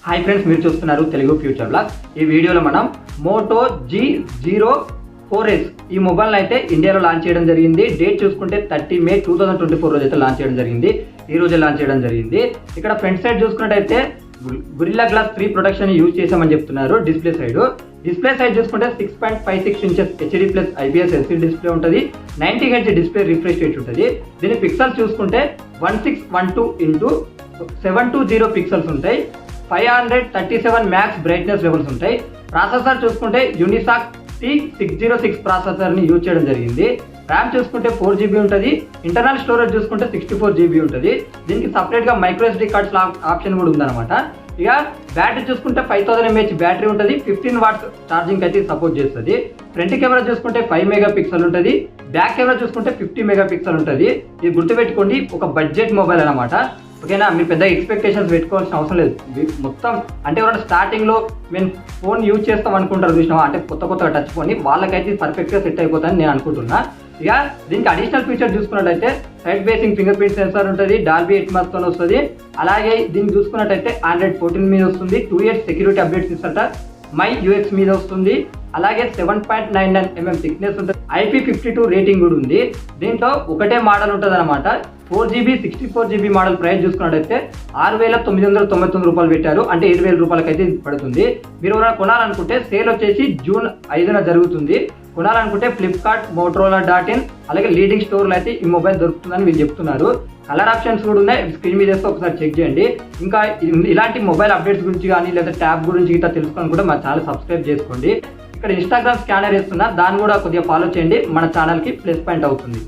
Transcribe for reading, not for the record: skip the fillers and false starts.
Hi friends, మీరు చూస్తున్నారు Telugu future blog. ఈ వీడియోలో మనం మోటో G04s ఈ మొబైల్ అయితే ఇండియాలో లాంచ్ చేయడం జరిగింది. డేట్ చూసుకుంటే 30 మే 2024 రోజు అయితే లాంచ్ చేయడం జరిగింది. ఈ రోజే లాంచ్ చేయడం జరిగింది. ఇక్కడ ఫ్రంట్ సైడ్ చూసుకున్నట్టయితే గొరిల్లా గ్లాస్ 3 ప్రొటెక్షన్ యూజ్ చేసామని చెప్తున్నారు. డిస్ప్లే సైడ్ చూసుకుంటే 6.56 inches HD plus IPS LCD display ఉంటుంది. 90 హెచ్ డిస్ప్లే రిఫ్రెష్ రేట్ ఉంటుంది. దీని పిక్సెల్స్ చూసుకుంటే 1612x720 పిక్సెల్స్ ఉంటాయి. 537 మ్యాక్స్ బ్రైట్నెస్ లెవెల్స్ ఉంటాయి. ప్రాసెసర్ చూసుకుంటే యూనిసాక్ T606 ప్రాసెసర్ ని యూజ్ చేయడం జరిగింది. ర్యామ్ చూసుకుంటే 4GB ఉంటుంది. ఇంటర్నల్ స్టోరేజ్ చూసుకుంటే 64GB ఉంటుంది. దీనికి సపరేట్ గా మైక్రో SD కార్డ్స్ ఆప్షన్ కూడా ఉందన్నమాట. ఇక బ్యాటరీ చూసుకుంటే 5000 mAh బ్యాటరీ ఉంటుంది. 15 వాట్స్ ఛార్జింగ్ అయితే సపోర్ట్ చేస్తుంది. ఫ్రంట్ కెమెరా చూసుకుంటే 5 మెగాపిక్సెల్ ఉంటుంది. బ్యాక్ కెమెరా చూసుకుంటే 50 మెగాపిక్సెల్ ఉంటుంది. ఇది గుర్తుపెట్టుకోండి, ఒక బడ్జెట్ మొబైల్ అనమాట. ఓకేనా, మీరు పెద్ద ఎక్స్పెక్టేషన్స్ పెట్టుకోవాల్సిన అవసరం లేదు. మొత్తం అంటే ఎవరైనా స్టార్టింగ్ లో మేము ఫోన్ యూజ్ చేస్తాం అనుకుంటారు చూసినావా, అంటే కొత్తగా టచ్ ఫోన్, వాళ్ళకైతే పర్ఫెక్ట్ గా సెట్ అయిపోతుందని నేను అనుకుంటున్నా. ఇక దీనికి అడిషనల్ ఫీచర్ చూసుకున్నట్టయితే side basing finger print censor ఉంటుంది. డాల్బీ ఎట్మాస్ తో వస్తుంది. అలాగే దీన్ని చూసుకున్నట్టయితే Android 14 మీద వస్తుంది. 2 years సెక్యూరిటీ అప్డేట్స్ ఇస్తారట. మై యూఎక్స్ మీద వస్తుంది. అలాగే 7.99mm థిక్నెస్ ఉంటుంది. IP52 రేటింగ్ కూడా ఉంది. దీంట్లో ఒకటే మోడల్ ఉంటుంది అనమాట. 4GB 64GB మోడల్ ప్రైస్ చూసుకున్నట్టయితే 6,999 రూపాయలు పెట్టారు. అంటే 7,000 రూపాయలకి అయితే పడుతుంది. మీరు ఎవరైనా కొనాలనుకుంటే సేల్ వచ్చేసి జూన్ 5న జరుగుతుంది. కొనాలనుకుంటే ఫ్లిప్కార్ట్, motorola.in అలాగే లీడింగ్ స్టోర్లు అయితే ఈ మొబైల్ దొరుకుతుందని వీళ్ళు చెప్తున్నారు. కలర్ ఆప్షన్స్ కూడా ఉన్నాయి. స్క్రీన్ మీద వేస్తే ఒకసారి చెక్ చేయండి. ఇంకా ఇలాంటి మొబైల్ అప్డేట్స్ గురించి కానీ లేదా ట్యాబ్ గురించి ఇట్లా తెలుసుకొని కూడా మా ఛానల్ సబ్స్క్రైబ్ చేసుకోండి. ఇక్కడ ఇన్స్టాగ్రామ్ స్కానర్ ఇస్తున్నా, దాన్ని కూడా కొద్దిగా ఫాలో చేయండి. మన ఛానల్కి ప్లస్ పాయింట్ అవుతుంది.